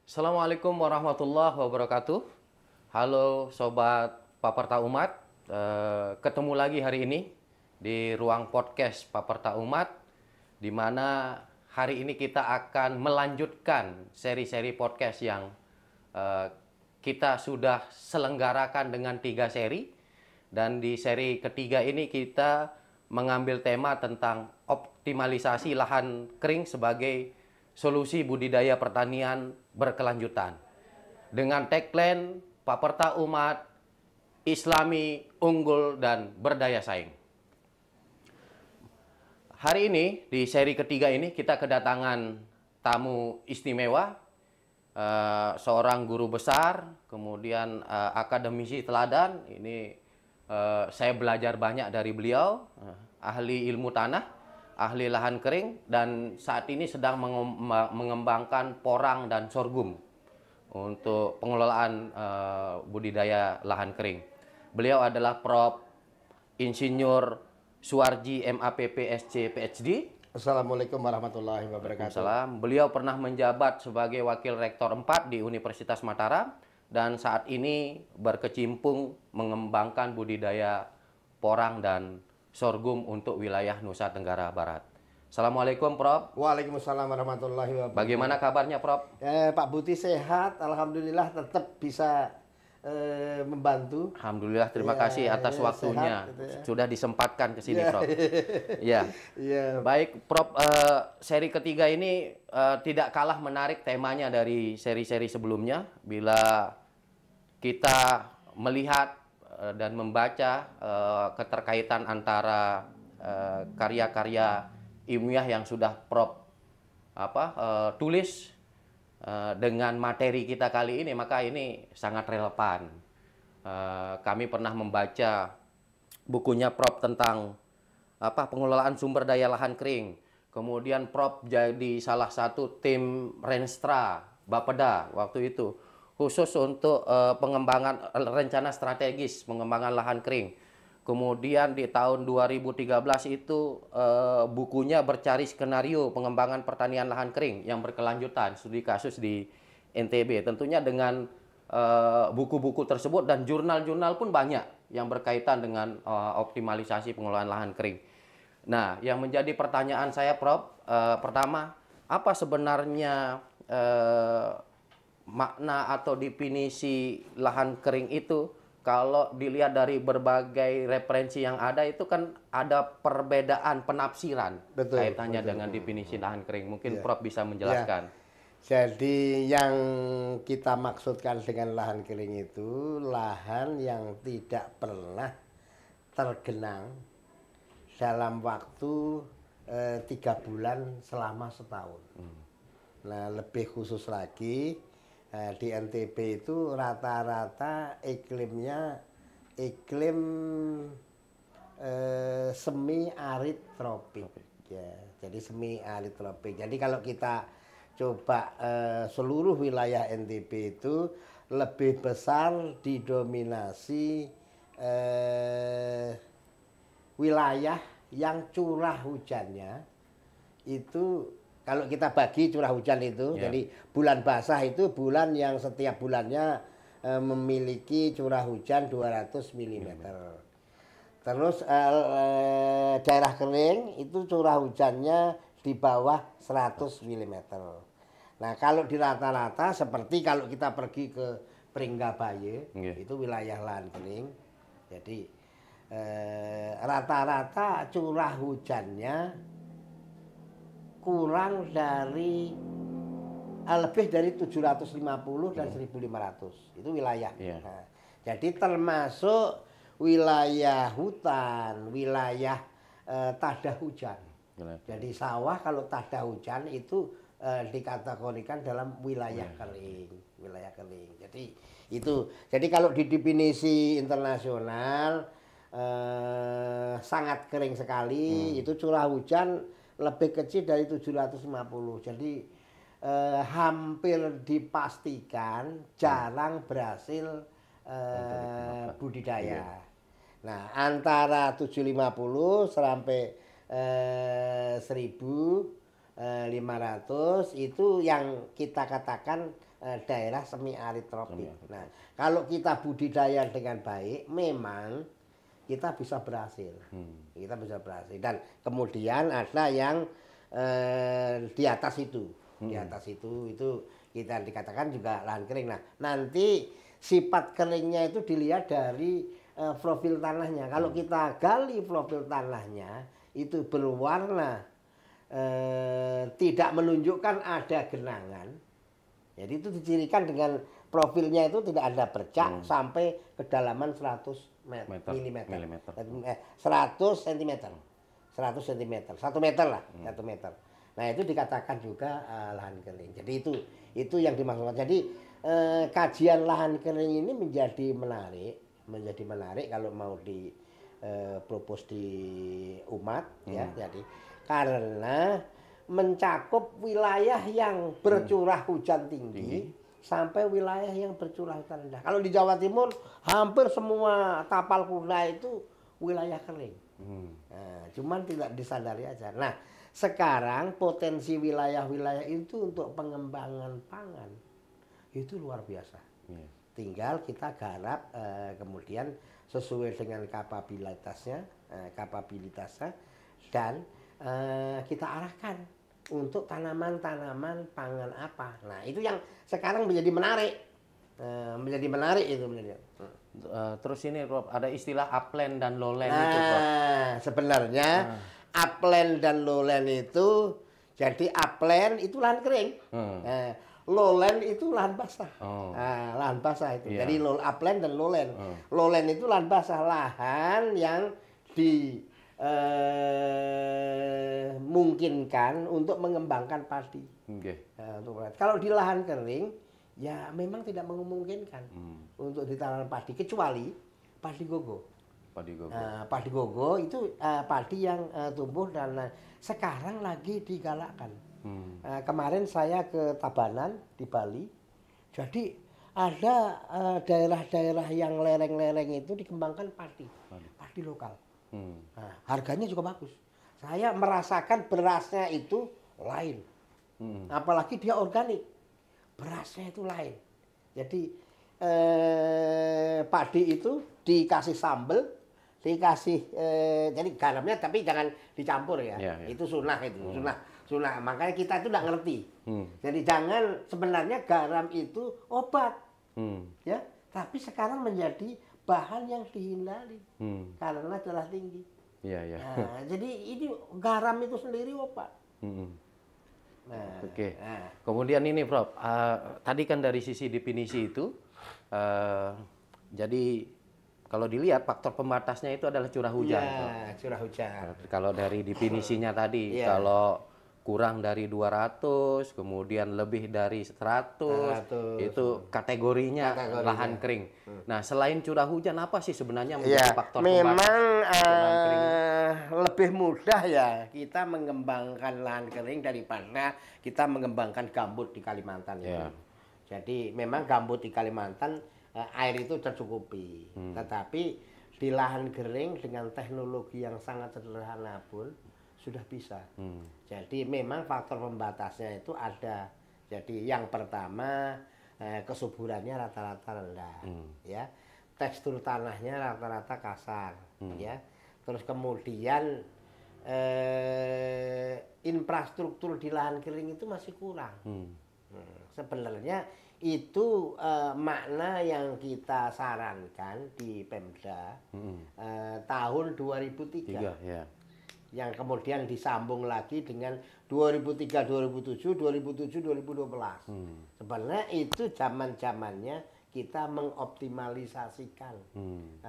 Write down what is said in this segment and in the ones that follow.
Assalamualaikum warahmatullahi wabarakatuh. Halo Sobat Paperta Umat. Ketemu lagi hari ini di ruang podcast Paperta Umat, di mana hari ini kita akan melanjutkan seri-seri podcast yang kita sudah selenggarakan dengan 3 seri. Dan di seri ketiga ini kita mengambil tema tentang optimalisasi lahan kering sebagai solusi budidaya pertanian berkelanjutan. Dengan tagline Paperta Umat, Islami, Unggul, dan Berdaya Saing. Hari ini, di seri ketiga ini, kita kedatangan tamu istimewa, seorang guru besar, kemudian akademisi teladan. Ini saya belajar banyak dari beliau, ahli ilmu tanah, ahli lahan kering, dan saat ini sedang mengembangkan porang dan sorghum untuk pengelolaan budidaya lahan kering. Beliau adalah Prof. Insinyur Suwarji MAPP SC PhD. Assalamualaikum warahmatullahi wabarakatuh. Waalaikumsalam. Beliau pernah menjabat sebagai Wakil Rektor 4 di Universitas Mataram dan saat ini berkecimpung mengembangkan budidaya porang dan sorghum untuk wilayah Nusa Tenggara Barat. Assalamualaikum, Prof. Waalaikumsalam warahmatullahi wabarakatuh. Bagaimana kabarnya, Prof? Pak Buti sehat, alhamdulillah tetap bisa membantu. Alhamdulillah, terima kasih atas waktunya. Sehat, gitu ya. Sudah disempatkan ke sini, Prof. Ya. Iya. Baik, Prof, seri ketiga ini tidak kalah menarik temanya dari seri-seri sebelumnya. Bila kita melihat dan membaca keterkaitan antara karya-karya ilmiah yang sudah Prof tulis dengan materi kita kali ini, maka ini sangat relevan. Kami pernah membaca bukunya Prof tentang pengelolaan sumber daya lahan kering. Kemudian Prof jadi salah satu tim Renstra Bapeda waktu itu, khusus untuk pengembangan rencana strategis pengembangan lahan kering. Kemudian di tahun 2013 itu bukunya Bercari Skenario Pengembangan Pertanian Lahan Kering yang berkelanjutan, studi kasus di NTB. Tentunya dengan buku-buku tersebut dan jurnal-jurnal pun banyak yang berkaitan dengan optimalisasi pengelolaan lahan kering. Nah, yang menjadi pertanyaan saya, Prof, pertama, apa sebenarnya makna atau definisi lahan kering itu? Kalau dilihat dari berbagai referensi yang ada, itu kan ada perbedaan penafsiran kaitannya dengan definisi lahan kering. Mungkin Prof bisa menjelaskan. Jadi yang kita maksudkan dengan lahan kering itu lahan yang tidak pernah tergenang dalam waktu 3 bulan selama setahun. Nah, lebih khusus lagi, di NTB itu rata-rata iklimnya iklim semi arid tropik ya. Jadi semi arid tropik. Jadi kalau kita coba seluruh wilayah NTB itu lebih besar didominasi wilayah yang curah hujannya itu, kalau kita bagi curah hujan itu, jadi bulan basah itu bulan yang setiap bulannya memiliki curah hujan 200 mm. Terus daerah kering itu curah hujannya di bawah 100 mm. Nah, kalau di rata-rata seperti kalau kita pergi ke Pringgabaye, itu wilayah lahan kering. Jadi rata-rata curah hujannya kurang dari lebih dari 750 dan 1500. Itu wilayah. Nah, jadi termasuk wilayah hutan, wilayah tada hujan. Jadi sawah kalau tada hujan itu dikategorikan dalam wilayah kering, wilayah kering. Jadi itu. Jadi kalau di definisi internasional sangat kering sekali, itu curah hujan lebih kecil dari 750. Jadi hampir dipastikan jarang berhasil budidaya. Nah, antara 750 sampai 1500 itu yang kita katakan daerah semi arid tropik. Nah, kalau kita budidaya dengan baik, memang kita bisa berhasil. Kita bisa berhasil. Dan kemudian ada yang di atas itu. Di atas itu kita dikatakan juga lahan kering. Nah, nanti sifat keringnya itu dilihat dari profil tanahnya. Kalau kita gali profil tanahnya itu berwarna tidak menunjukkan ada genangan. Jadi itu dicirikan dengan profilnya itu tidak ada bercak sampai kedalaman 100 milimeter. 100 cm. 100 cm. 1 meter lah, 1 meter. Nah, itu dikatakan juga lahan kering. Jadi itu yang dimaksudkan. Jadi kajian lahan kering ini menjadi menarik kalau mau propose di umat ya. Jadi karena mencakup wilayah yang bercurah hujan tinggi sampai wilayah yang bercurah hujan rendah. Kalau di Jawa Timur hampir semua tapal kuda itu wilayah kering. Nah, cuman tidak disadari aja. Nah, sekarang potensi wilayah-wilayah itu untuk pengembangan pangan itu luar biasa. Tinggal kita garap kemudian sesuai dengan kapabilitasnya dan kita arahkan untuk tanaman-tanaman pangan apa. Nah, itu yang sekarang menjadi menarik. Itu menjadi. Terus ini Prof, ada istilah upland dan lowland itu Prof. Sebenarnya upland dan lowland itu, jadi upland itu lahan kering. Lowland itu lahan basah. Lahan basah itu. Jadi upland dan lowland. Lowland itu lahan basah, lahan yang mungkinkan untuk mengembangkan padi. Kalau di lahan kering, ya memang tidak memungkinkan untuk ditanam padi, kecuali padi gogo. Padi gogo itu padi yang tumbuh dan sekarang lagi digalakkan. Kemarin saya ke Tabanan di Bali, jadi ada daerah-daerah yang lereng-lereng itu dikembangkan padi lokal. Nah, harganya juga bagus. Saya merasakan berasnya itu lain. Apalagi dia organik. Berasnya itu lain. Jadi padi itu dikasih sambal, jadi garamnya tapi jangan dicampur ya. Itu sunnah itu, sunnah. Makanya kita itu tidak ngerti. Jadi jangan, sebenarnya garam itu obat. Ya, tapi sekarang menjadi bahan yang dihindari karena darah tinggi. Nah, jadi ini garam itu sendiri obat. Kemudian ini Prof, tadi kan dari sisi definisi itu, jadi kalau dilihat faktor pembatasnya itu adalah curah hujan. Curah hujan. Kalau dari definisinya tadi, kalau kurang dari 200, kemudian lebih dari 100, itu kategorinya lahan kering. Nah, selain curah hujan, apa sih sebenarnya menjadi faktor pembatas? Memang lebih mudah ya kita mengembangkan lahan kering daripada kita mengembangkan gambut di Kalimantan itu. Jadi memang gambut di Kalimantan air itu tercukupi. Tetapi di lahan kering dengan teknologi yang sangat sederhana pun sudah bisa. Jadi memang faktor pembatasnya itu ada. Jadi yang pertama kesuburannya rata-rata rendah, ya. Tekstur tanahnya rata-rata kasar, ya. Terus kemudian infrastruktur di lahan kering itu masih kurang. Sebenarnya itu makna yang kita sarankan di Pemda tahun 2003. Yang kemudian disambung lagi dengan 2003, 2007, 2007, 2012. Sebenarnya itu zaman-zamannya kita mengoptimalisasikan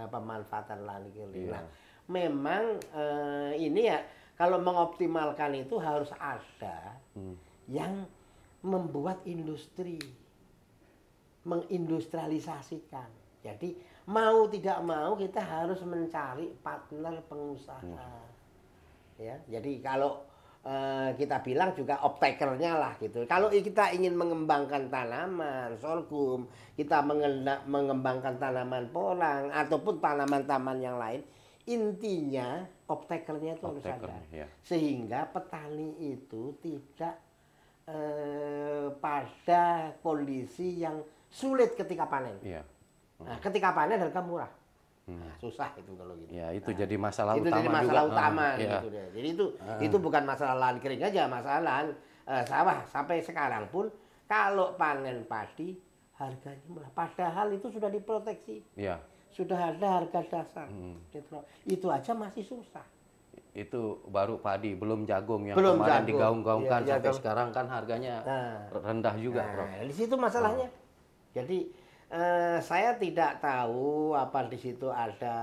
pemanfaatan lahan kering. Nah, memang ini ya, kalau mengoptimalkan itu harus ada yang membuat industri, mengindustrialisasikan. Jadi mau tidak mau kita harus mencari partner pengusaha. Ya, jadi kalau kita bilang juga off-takernya lah gitu. Kalau kita ingin mengembangkan tanaman sorghum, kita mengembangkan tanaman porang ataupun tanaman-tanaman yang lain, intinya off-takernya itu harus ada. Sehingga petani itu tidak pada kondisi yang sulit ketika panen. Iya. Nah, ketika panen harga murah. Nah, susah itu kalau gitu. Ya, itu jadi masalah Itu utama jadi masalah juga. utama Iya. gitu deh. Jadi itu bukan masalah lahan kering aja, masalah lahan sawah sampai sekarang pun kalau panen padi harganya murah. Padahal itu sudah diproteksi. Iya. Sudah ada harga dasar. Itu aja masih susah. Itu baru padi, belum jagung yang Belum kemarin jagung. digaung-gaungkan Iya, sampai jagung. sekarang kan harganya rendah juga, Prof. Nah, di situ masalahnya. Jadi saya tidak tahu apa di situ ada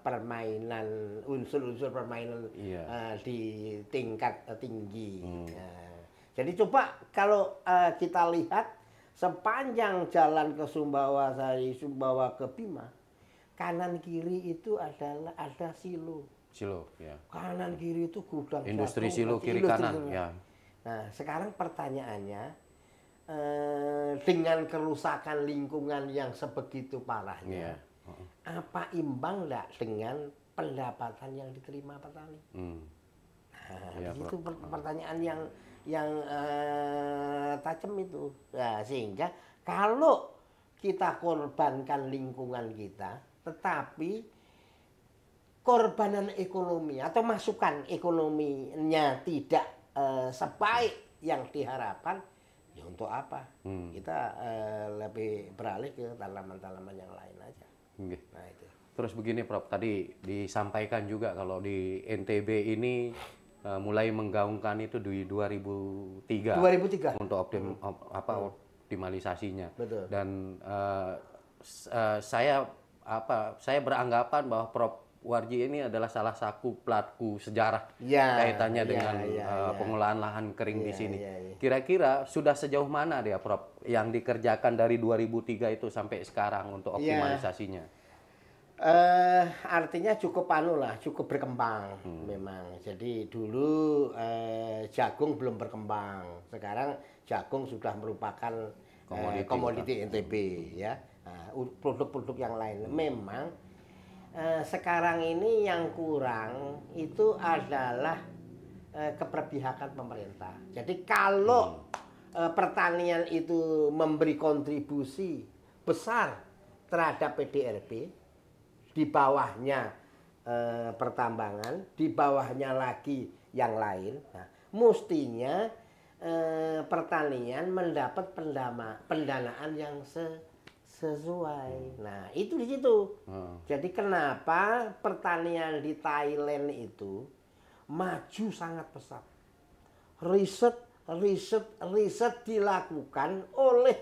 permainan, unsur-unsur permainan di tingkat tinggi. Nah, jadi coba kalau kita lihat sepanjang jalan ke Sumbawa, dari Sumbawa ke Bima, kanan kiri itu adalah ada silo. Silo, ya. Kanan kiri itu gudang Industri jagung, silo kiri industri kanan, silo. ya. Nah, sekarang pertanyaannya, dengan kerusakan lingkungan yang sebegitu parahnya, apa imbang enggak dengan pendapatan yang diterima petani? Nah, itu pertanyaan yang tajam itu. Nah, sehingga kalau kita korbankan lingkungan kita, tetapi korbanan ekonomi atau masukan ekonominya tidak sebaik yang diharapkan, ya untuk apa? Kita lebih beralih ke tanaman-tanaman yang lain aja. Nah, itu. Terus begini, Prof, tadi disampaikan juga kalau di NTB ini mulai menggaungkan itu di 2003 untuk optimalisasinya. Betul. Dan saya beranggapan bahwa Prof Warji ini adalah salah satu pelaku sejarah kaitannya dengan pengolahan lahan kering di sini. Kira-kira sudah sejauh mana dia, Prof, yang dikerjakan dari 2003 itu sampai sekarang untuk optimalisasinya? Artinya cukup cukup berkembang memang. Jadi dulu jagung belum berkembang. Sekarang jagung sudah merupakan komoditi NTB, ya. Produk-produk yang lain memang. Sekarang ini yang kurang itu adalah keberpihakan pemerintah. Jadi kalau pertanian itu memberi kontribusi besar terhadap PDRB, di bawahnya pertambangan, di bawahnya lagi yang lain, nah, mestinya pertanian mendapat pendanaan yang sesuai. Nah, itu di situ. Jadi kenapa pertanian di Thailand itu maju sangat pesat. Riset dilakukan oleh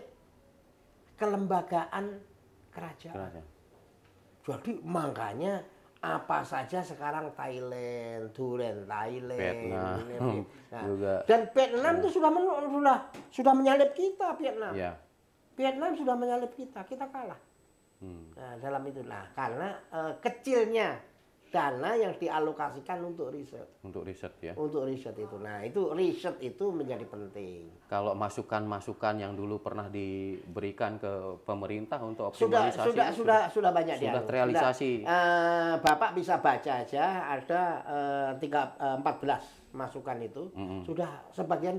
kelembagaan kerajaan. Jadi makanya apa saja sekarang Thailand, durian Thailand, Vietnam, juga. Dan Vietnam itu sudah menyalip kita, Vietnam. Ya. Vietnam sudah menyalip kita kalah. Nah, dalam itu, karena kecilnya dana yang dialokasikan untuk riset. Untuk riset, ya. Untuk riset itu. Nah, itu riset itu menjadi penting. Kalau masukan-masukan yang dulu pernah diberikan ke pemerintah untuk optimalisasi sudah banyak dia. Sudah terrealisasi. Bapak bisa baca aja, ada 14 masukan itu. Sudah sebagian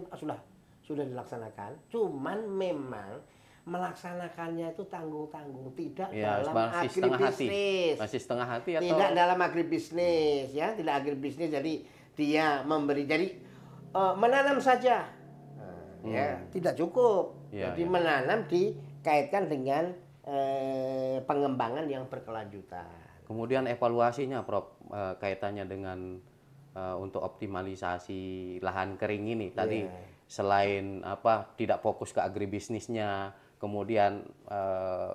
sudah dilaksanakan. Cuman memang melaksanakannya itu tanggung-tanggung, tidak dalam agribisnis. Masih setengah hati atau tidak dalam agribisnis, ya, tidak agribisnis. Jadi dia memberi, jadi menanam saja, ya, tidak cukup. Jadi menanam dikaitkan dengan pengembangan yang berkelanjutan. Kemudian evaluasinya, Prof, kaitannya dengan untuk optimalisasi lahan kering ini tadi, selain tidak fokus ke agribisnisnya. Kemudian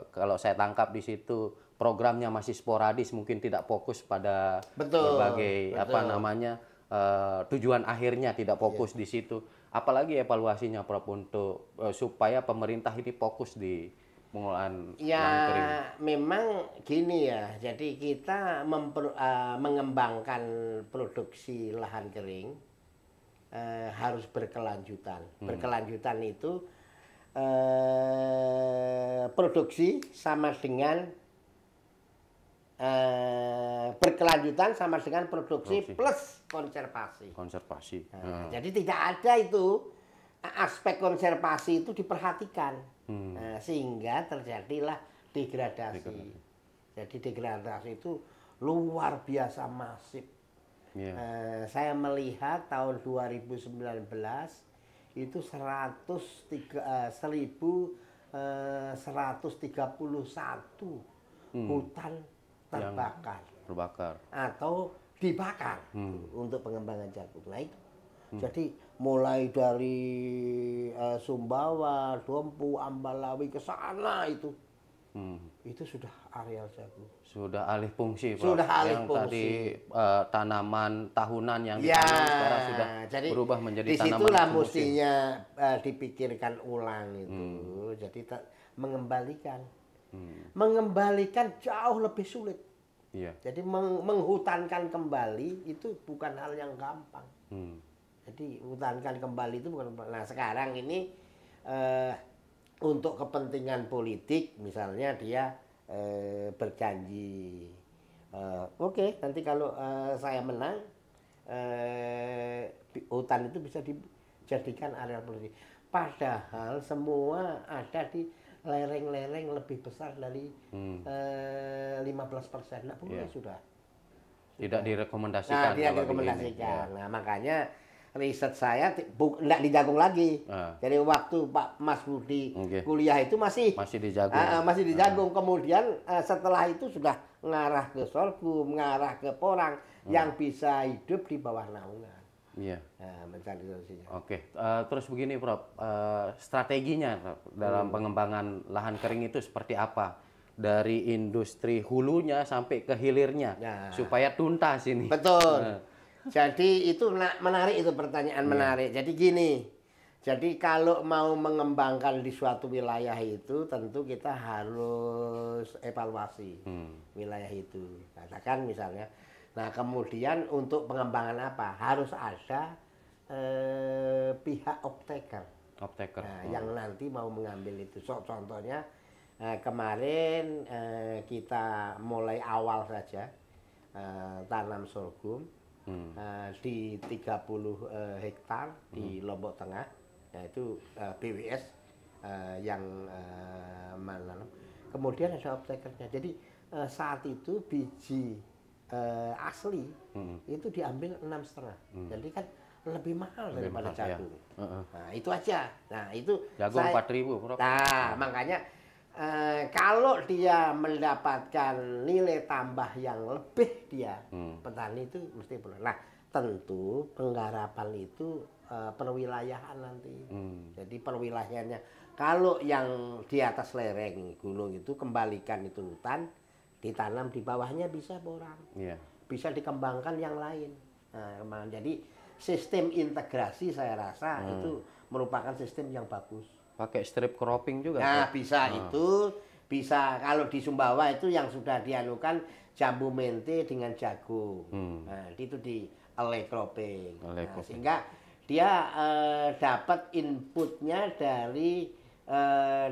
kalau saya tangkap di situ programnya masih sporadis, mungkin tidak fokus pada berbagai tujuan akhirnya, tidak fokus di situ. Apalagi evaluasinya, Prof, untuk supaya pemerintah ini fokus di pengelolaan lahan kering. Memang gini ya. Jadi kita mengembangkan produksi lahan kering harus berkelanjutan. Berkelanjutan itu produksi sama dengan berkelanjutan sama dengan produksi plus konservasi. Konservasi. Jadi tidak ada itu aspek konservasi itu diperhatikan. Nah, sehingga terjadilah degradasi. Jadi degradasi itu luar biasa masif. Saya melihat tahun 2019 itu 1131 hutan terbakar atau dibakar untuk pengembangan jagung. Nah itu, jadi mulai dari Sumbawa, Dompu, Ambalawi ke sana itu sudah areal jagung. Sudah alih fungsi, Prof. Sudah alih yang fungsi. Tadi tanaman tahunan yang ditanam sekarang sudah jadi berubah menjadi tanaman disitulah musim. mestinya dipikirkan ulang itu. Jadi mengembalikan. Mengembalikan jauh lebih sulit. Jadi menghutankan kembali itu bukan hal yang gampang. Jadi hutankan kembali itu bukan. Nah sekarang ini untuk kepentingan politik, misalnya dia berjanji, oke, nanti kalau saya menang, hutan itu bisa dijadikan area politik. Padahal semua ada di lereng-lereng lebih besar dari 15%. Nah, boleh sudah. Tidak direkomendasikan. Nah, tidak direkomendasikan. Nah, makanya riset saya tidak di jagung lagi. Jadi waktu Pak Mas Budi kuliah itu masih di jagung. Masih di jagung. Kemudian setelah itu sudah mengarah ke sorghum, mengarah ke porang yang bisa hidup di bawah naungan. Mencari solusinya. Oke, terus begini Prof, strateginya dalam pengembangan lahan kering itu seperti apa? Dari industri hulunya sampai ke hilirnya, supaya tuntas ini. Betul. Jadi itu menarik, itu pertanyaan menarik. Jadi gini, jadi kalau mau mengembangkan di suatu wilayah itu tentu kita harus evaluasi wilayah itu. Katakan misalnya, nah kemudian untuk pengembangan apa? Harus ada pihak off-taker. Nah, yang nanti mau mengambil itu. Contohnya kemarin kita mulai awal saja tanam sorghum. Di 30 hektar di Lombok Tengah, yaitu BWS yang menanam. Kemudian ada off-takernya. Jadi saat itu biji asli itu diambil 6,5. Jadi kan lebih mahal daripada jagung. Nah itu aja. Nah itu jagung 4.000, Prof. Nah makanya kalau dia mendapatkan nilai tambah yang lebih, dia petani itu mesti perlu. Nah tentu penggarapan itu perwilayahan nanti. Jadi perwilayahannya, kalau yang di atas lereng gunung itu kembalikan itu hutan, ditanam di bawahnya bisa porang, bisa dikembangkan yang lain. Nah, jadi sistem integrasi saya rasa itu merupakan sistem yang bagus. Pakai strip cropping juga. Nah, bisa itu, bisa kalau di Sumbawa itu yang sudah dianukan jambu mente dengan jagung. Nah, itu di alley cropping. Nah, sehingga dia dapat inputnya dari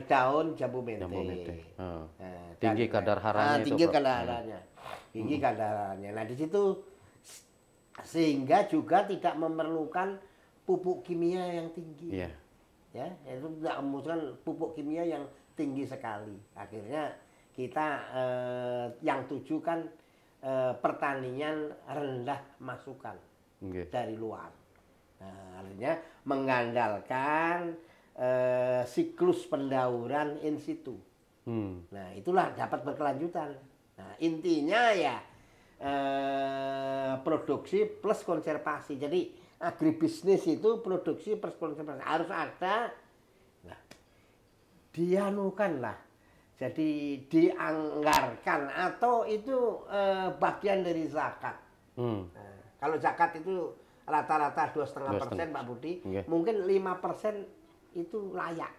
daun jambu mente. Nah, tinggi kadar haranya itu. Tinggi kadar haranya. Tinggi kadar haranya. Nah, di situ sehingga juga tidak memerlukan pupuk kimia yang tinggi. Ya, itu tidak membutuhkan pupuk kimia yang tinggi sekali. Akhirnya kita yang tuju kan pertanian rendah masukan dari luar. Nah, artinya mengandalkan siklus pendauran in situ. Nah, itulah dapat berkelanjutan. Nah, intinya ya produksi plus konservasi. Jadi agribisnis itu produksi plus konservasi harus ada. Nah, dianukan lah, jadi dianggarkan atau itu bagian dari zakat. Nah, kalau zakat itu rata-rata 2,5% Pak Budi, mungkin 5% itu layak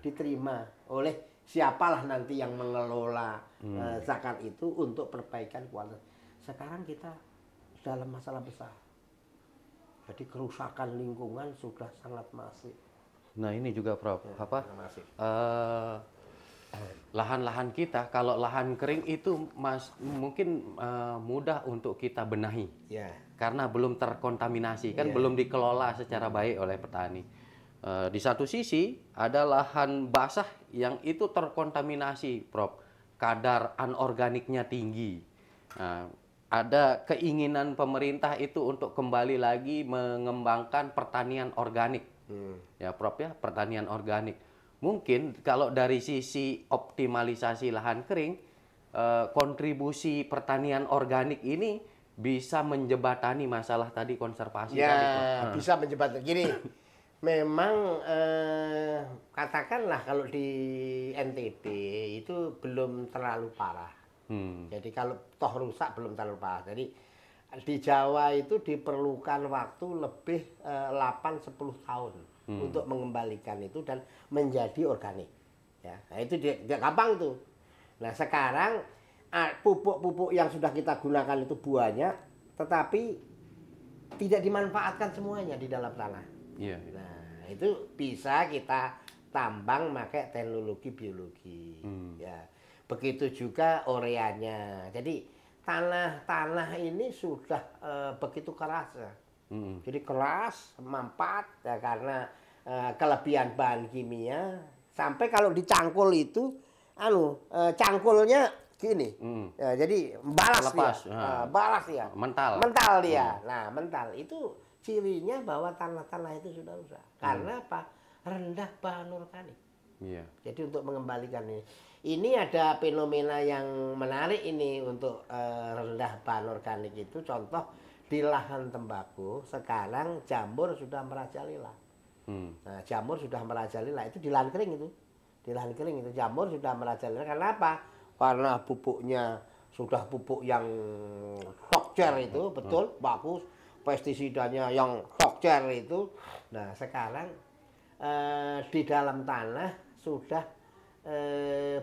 diterima oleh siapalah nanti yang mengelola zakat itu untuk perbaikan kualitas. Sekarang kita dalam masalah besar. Jadi kerusakan lingkungan sudah sangat masif. Nah ini juga Prof, lahan-lahan kita, kalau lahan kering itu mungkin mudah untuk kita benahi, karena belum terkontaminasi, kan belum dikelola secara baik oleh petani. Di satu sisi ada lahan basah yang itu terkontaminasi, Prof. Kadar anorganiknya tinggi. Nah, ada keinginan pemerintah itu untuk kembali lagi mengembangkan pertanian organik. Ya, Prof ya, pertanian organik. Mungkin kalau dari sisi optimalisasi lahan kering, kontribusi pertanian organik ini bisa menjembatani masalah tadi konservasi Ya, tadi, Prof. bisa menjembatani. Gini, memang katakanlah kalau di NTB itu belum terlalu parah. Jadi kalau toh rusak belum terlalu parah. Jadi di Jawa itu diperlukan waktu lebih 8-10 tahun untuk mengembalikan itu dan menjadi organik. Ya, nah itu dia gampang itu. Nah sekarang pupuk-pupuk yang sudah kita gunakan itu banyak, tetapi tidak dimanfaatkan semuanya di dalam tanah. Iya. Nah, itu bisa kita tambang pakai teknologi biologi. Ya. Begitu juga ureanya. Jadi tanah-tanah ini sudah begitu keras ya. Jadi keras, mampat ya, karena kelebihan bahan kimia. Sampai kalau dicangkul itu, cangkulnya gini. Ya, jadi balas Lepas, dia. Balas dia. Mental. Mental dia. Nah, mental itu cirinya bahwa tanah-tanah itu sudah rusak. Karena apa? Rendah bahan organik. Iya. Jadi untuk mengembalikan ini ada fenomena yang menarik ini untuk rendah bahan organik itu. Contoh di lahan tembakau sekarang jamur sudah merajalela. Nah, jamur sudah merajalela itu di lahan kering itu. Di lahan kering itu jamur sudah merajalela. Karena apa? Karena pupuknya sudah pupuk yang Tokcer itu, betul, bagus. Pestisidanya yang Tokcer itu. Nah, sekarang di dalam tanah sudah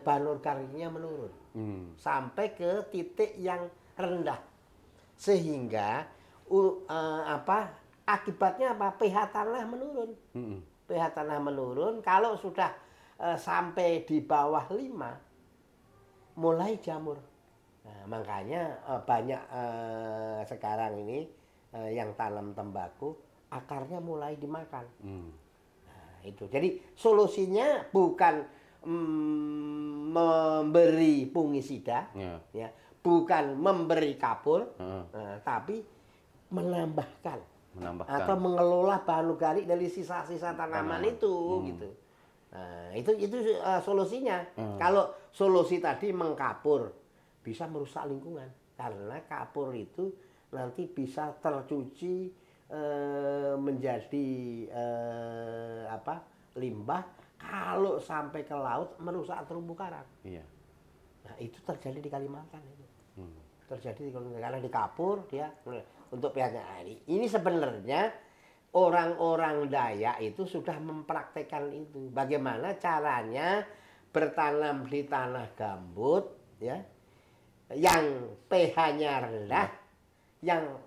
bahan organiknya menurun. Sampai ke titik yang rendah. Sehingga akibatnya apa? pH tanah menurun. pH tanah menurun, kalau sudah sampai di bawah 5 mulai jamur. Nah, makanya banyak sekarang ini yang tanam tembakau akarnya mulai dimakan. Nah, itu. Jadi solusinya bukan memberi fungisida, ya, bukan memberi kapur, tapi menambahkan atau mengelola bahan organik dari sisa-sisa tanaman itu, gitu. Nah, itu solusinya. Kalau solusi tadi mengkapur, bisa merusak lingkungan karena kapur itu nanti bisa tercuci menjadi limbah. Kalau sampai ke laut merusak terumbu karang. Iya. Nah itu terjadi di Kalimantan itu. Terjadi di Kalimantan karena di kapur dia untuk pihaknya. Ini sebenarnya orang-orang Dayak itu sudah mempraktekkan itu. Bagaimana caranya bertanam di tanah gambut, ya, yang pH-nya rendah, yang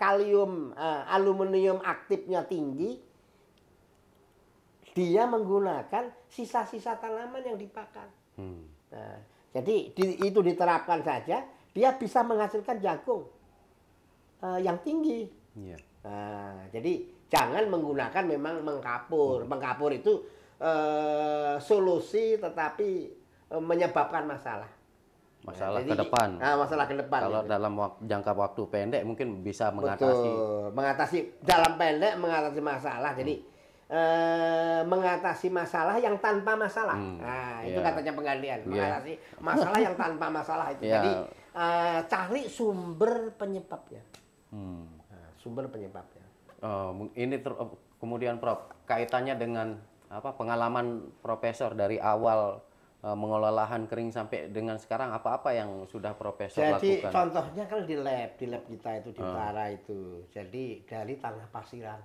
kalium, aluminium aktifnya tinggi. Dia menggunakan sisa-sisa tanaman yang dibakar. Nah, jadi itu diterapkan saja, dia bisa menghasilkan jagung yang tinggi. Yeah. Nah, jadi jangan menggunakan memang mengkapur. Mengkapur itu solusi tetapi menyebabkan masalah. Masalah ke depan. Masalah ke depan. Kalau gitu. dalam jangka waktu pendek mungkin bisa mengatasi. Betul. Mengatasi dalam pendek mengatasi masalah. Jadi mengatasi masalah yang tanpa masalah. Nah, itu katanya penggantian. Mengatasi masalah yang tanpa masalah itu. Jadi cari sumber penyebabnya. Sumber penyebabnya. Ini kemudian Prof, kaitannya dengan pengalaman Profesor dari awal mengelola lahan kering sampai dengan sekarang, apa-apa yang sudah Profesor lakukan? Jadi contohnya kan di lab kita itu di utara itu. Jadi dari tanah pasiran.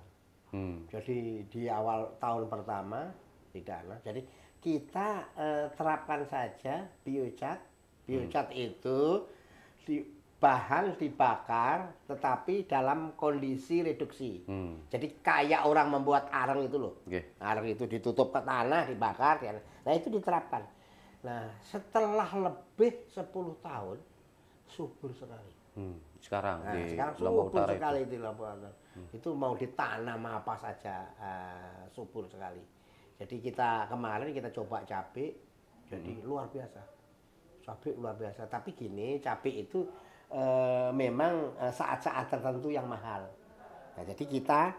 Jadi di awal tahun pertama tidak ada. Jadi kita terapkan saja biocat. Biocat itu bahan dibakar tetapi dalam kondisi reduksi. Jadi kayak orang membuat arang itu loh. Arang itu ditutup ke tanah, dibakar. Nah itu diterapkan. Nah setelah lebih 10 tahun subur sekali. Sekarang Nah, di sekarang Lombok subur Utara sekali itu. di Lombok Utara. Itu mau ditanam apa saja subur sekali. Jadi kemarin kita coba cabai, jadi luar biasa. Cabai luar biasa. Tapi gini, cabai itu memang saat-saat tertentu yang mahal. Nah, jadi kita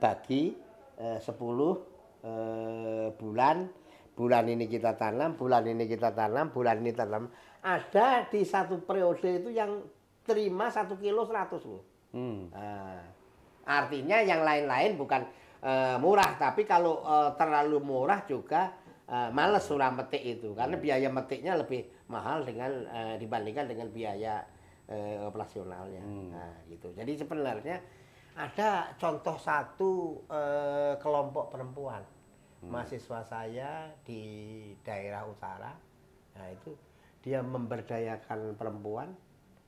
bagi 10 bulan, bulan ini kita tanam, bulan ini kita tanam, bulan ini tanam. Ada di satu periode itu yang terima 1 kilo 100 loh. Nah, artinya yang lain-lain bukan murah, tapi kalau terlalu murah juga males surah metik itu, karena biaya metiknya lebih mahal dengan dibandingkan dengan biaya operasionalnya. Nah, gitu. Jadi sebenarnya ada contoh satu kelompok perempuan mahasiswa saya di daerah utara. Nah, itu dia memberdayakan perempuan,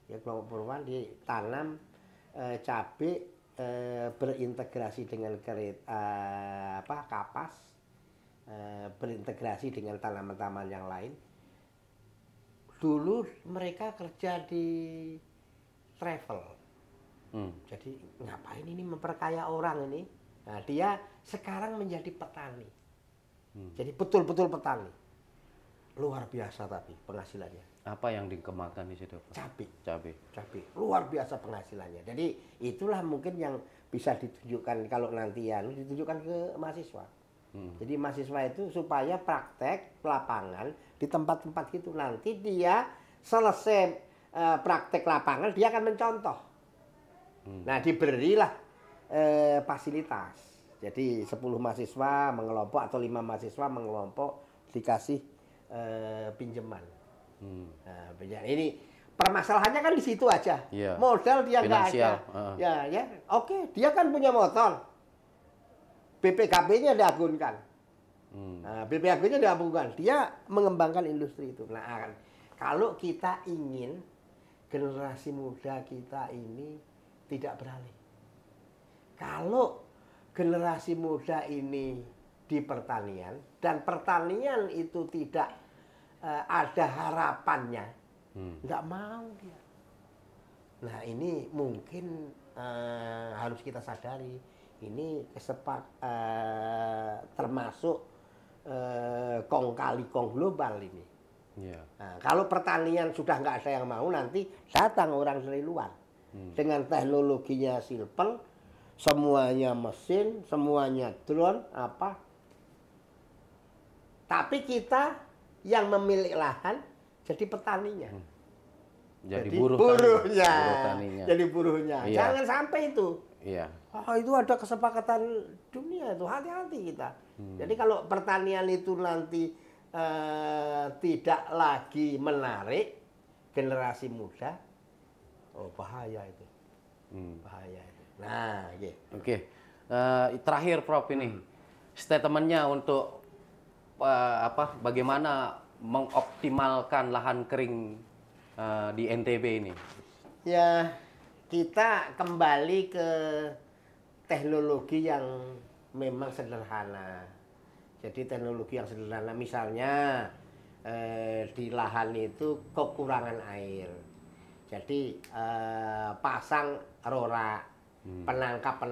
ya kelompok perempuan ditanam cabai berintegrasi dengan kapas, berintegrasi dengan tanaman-tanaman yang lain. Dulu mereka kerja di travel, jadi ngapain ini memperkaya orang ini? Nah, dia sekarang menjadi petani, jadi betul-betul petani, luar biasa tapi penghasilannya. Apa yang dikembangkan di situ, Pak? Cabai. Luar biasa penghasilannya. Jadi itulah mungkin yang bisa ditunjukkan kalau nanti ya ditunjukkan ke mahasiswa. Jadi mahasiswa itu supaya praktek lapangan di tempat-tempat gitu. Nanti dia selesai praktek lapangan dia akan mencontoh. Nah, diberilah fasilitas. Jadi 10 mahasiswa mengelompok atau 5 mahasiswa mengelompok dikasih pinjaman. Nah, ini permasalahannya kan di situ aja. Yeah. Modal dia nggak ada. Ya, oke, dia kan punya motor. BPKB-nya diagunkan. Nah, BPKB-nya diagunkan. Dia mengembangkan industri itu. Nah, kalau kita ingin generasi muda kita ini tidak beralih. Kalau generasi muda ini di pertanian dan pertanian itu tidak ada harapannya, nggak mau dia. Nah, ini mungkin harus kita sadari. Ini termasuk kong kali kong global ini. Yeah. Nah, kalau pertanian sudah nggak ada yang mau, nanti datang orang dari luar dengan teknologinya simple, semuanya mesin, semuanya drone, apa. Tapi kita yang memiliki lahan jadi petaninya. Jadi buruhnya. Jadi buruhnya. Iya. Jangan sampai itu. Iya. Itu ada kesepakatan dunia itu, hati-hati kita. Jadi kalau pertanian itu nanti tidak lagi menarik generasi muda, bahaya itu. Bahaya itu. Nah, gitu. Oke. Terakhir Prof ini statementnya untuk bagaimana mengoptimalkan lahan kering di NTB ini? Ya, kita kembali ke teknologi yang memang sederhana. Jadi teknologi yang sederhana, misalnya di lahan itu kekurangan air. Jadi pasang rora, penangkap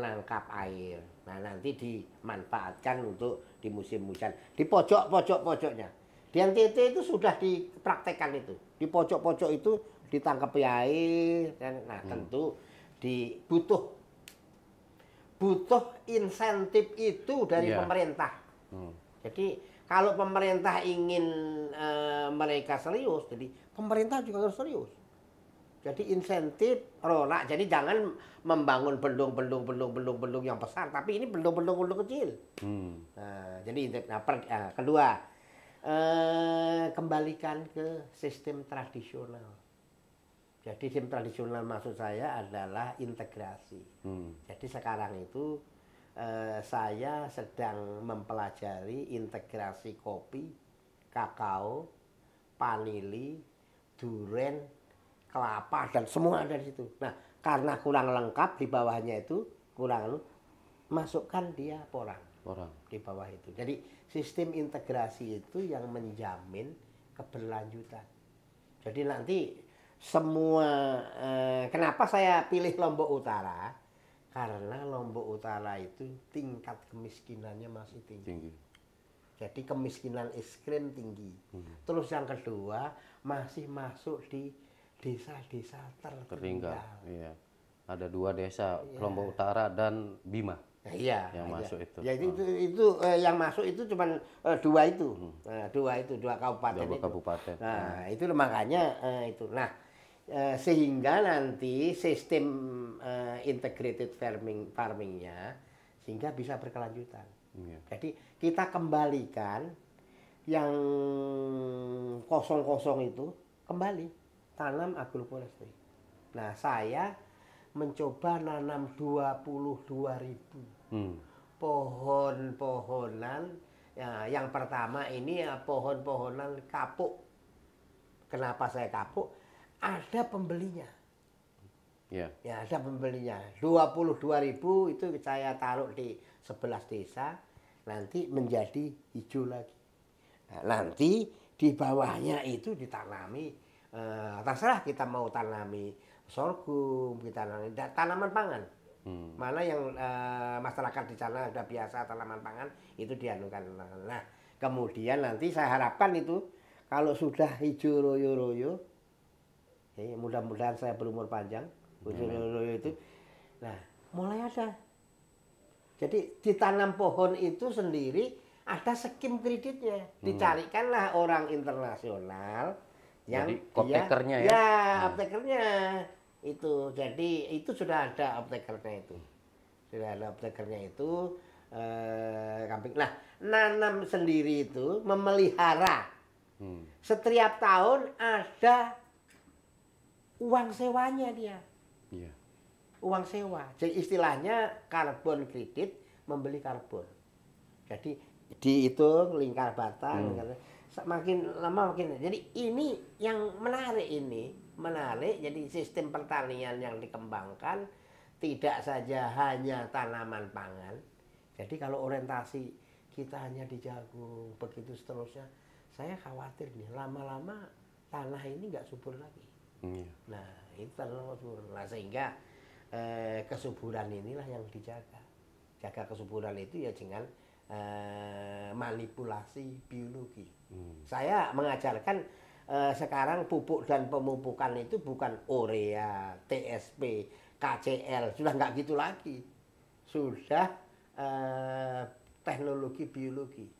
air. Nah, nanti dimanfaatkan untuk di musim hujan. Di pojoknya. Di NTT itu sudah dipraktekkan itu. Di pojok-pojok itu ditangkap air. Nah, tentu butuh insentif itu dari pemerintah. Jadi kalau pemerintah ingin mereka serius, jadi pemerintah juga harus serius. Jadi insentif rona, jadi jangan membangun bendung yang besar, tapi ini bendung kecil. Nah, jadi kedua, kembalikan ke sistem tradisional. Jadi sistem tradisional maksud saya adalah integrasi. Jadi sekarang itu saya sedang mempelajari integrasi kopi, kakao, vanili, duren, kelapa, dan semua ada di situ. Nah, karena kurang lengkap di bawahnya itu, masukkan dia porang di bawah itu. Jadi sistem integrasi itu yang menjamin keberlanjutan. Jadi nanti semua kenapa saya pilih Lombok Utara? Karena Lombok Utara itu tingkat kemiskinannya masih tinggi. Tinggi. Jadi kemiskinan ekstrem tinggi. Terus yang kedua masih masuk di desa-desa tertinggal. Iya. Ada 2 desa, Lombok Utara dan Bima. Nah, iya, yang masuk itu. Ya itu yang masuk itu cuma 2 itu. Nah, 2 kabupaten 2 itu. kabupaten. Nah, itu makanya itu. Nah, sehingga nanti sistem integrated farmingnya sehingga bisa berkelanjutan. Iya. Jadi kita kembalikan yang kosong-kosong itu kembali tanam agroforestry. Nah, saya mencoba nanam 22.000 pohon-pohonan. Ya, yang pertama ini ya pohon-pohonan kapuk. Kenapa saya kapuk? Ada pembelinya. Ya. Ya, ada pembelinya. 22.000 itu saya taruh di 11 desa, nanti menjadi hijau lagi. Nah, nanti di bawahnya itu ditanami, terserah kita mau tanami sorghum, kita tanami tanaman pangan. Mana yang masyarakat di sana sudah biasa tanaman pangan, itu dianukan. Nah, kemudian nanti saya harapkan itu kalau sudah hijau royo-royo, mudah-mudahan saya berumur panjang, hijau royo itu, nah mulai ada. Jadi ditanam pohon itu sendiri ada skim kreditnya. Dicarikanlah orang internasional yang jadi optakernya optakernya itu. Jadi itu sudah ada optakernya itu. Sudah ada optakernya itu kambing. Nah, nanam sendiri itu memelihara. Setiap tahun ada uang sewanya dia. Iya. Uang sewa. Jadi istilahnya karbon kredit membeli karbon. Jadi dihitung lingkar batang, makin lama makin. Jadi ini yang menarik ini, menarik. Jadi sistem pertanian yang dikembangkan tidak saja hanya tanaman pangan. Jadi kalau orientasi kita hanya di jagung, begitu seterusnya, saya khawatir nih lama-lama tanah ini nggak subur lagi. Nah itu tanah subur. Nah sehingga kesuburan inilah yang dijaga. Jaga kesuburan itu ya dengan manipulasi biologi. Saya mengajarkan sekarang pupuk dan pemupukan itu bukan urea, TSP, KCL, sudah nggak gitu lagi. Sudah teknologi biologi.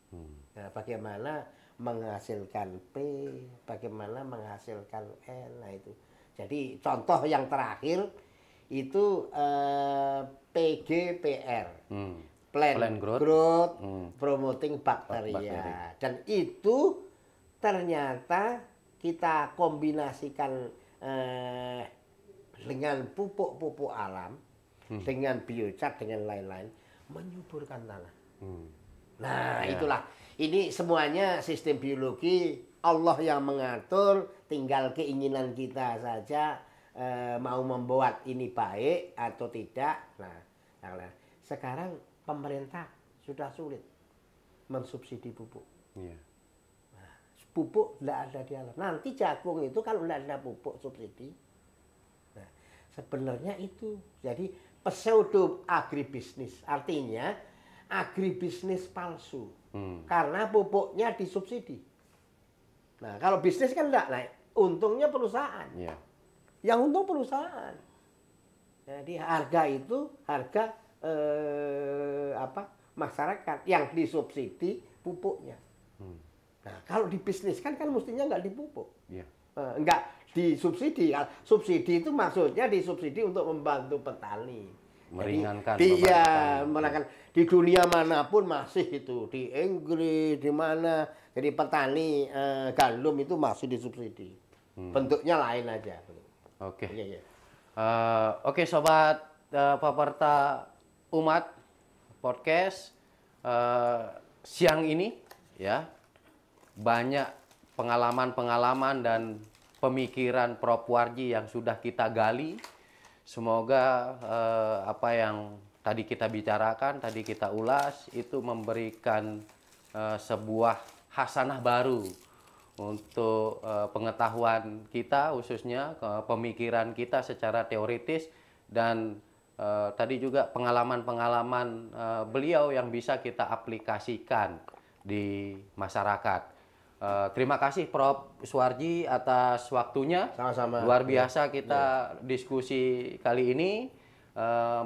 Nah, bagaimana menghasilkan P, bagaimana menghasilkan N, nah itu. Jadi contoh yang terakhir itu PGPR, Plant Growth Promoting Bacteria. Dan itu ternyata kita kombinasikan dengan pupuk-pupuk alam, dengan biocat, dengan lain-lain, menyuburkan tanah. Nah itulah, ini semuanya sistem biologi, Allah yang mengatur, tinggal keinginan kita saja. Mau membuat ini baik atau tidak. Nah, sekarang pemerintah sudah sulit mensubsidi pupuk. Nah, pupuk tidak ada di alam. Nanti jagung itu kalau tidak ada pupuk subsidi, nah, sebenarnya itu jadi pseudo agribisnis. Artinya agribisnis palsu. Karena pupuknya disubsidi. Nah, kalau bisnis kan enggak, nah, untungnya perusahaan. Yang untung perusahaan. Jadi harga itu harga masyarakat yang disubsidi pupuknya. Nah kalau dibisniskan kan mestinya nggak dipupuk, nggak disubsidi. Subsidi itu maksudnya disubsidi untuk membantu petani. Meringankan. Meringankan. Di dunia manapun masih itu, di Inggris, di mana. Jadi petani gandum itu masih disubsidi. Bentuknya lain aja. Oke. Oke sobat Peperta Umat podcast siang ini ya banyak pengalaman-pengalaman dan pemikiran Prof. Warji yang sudah kita gali. Semoga apa yang tadi kita bicarakan, tadi kita ulas itu memberikan sebuah hasanah baru untuk pengetahuan kita khususnya pemikiran kita secara teoritis dan tadi juga pengalaman-pengalaman beliau yang bisa kita aplikasikan di masyarakat. Terima kasih Prof. Suwarji atas waktunya. Sama-sama. Luar biasa kita diskusi kali ini.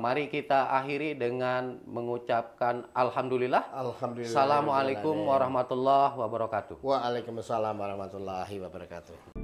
Mari kita akhiri dengan mengucapkan Alhamdulillah. Alhamdulillah. Assalamualaikum warahmatullahi wabarakatuh. Waalaikumsalam warahmatullahi wabarakatuh.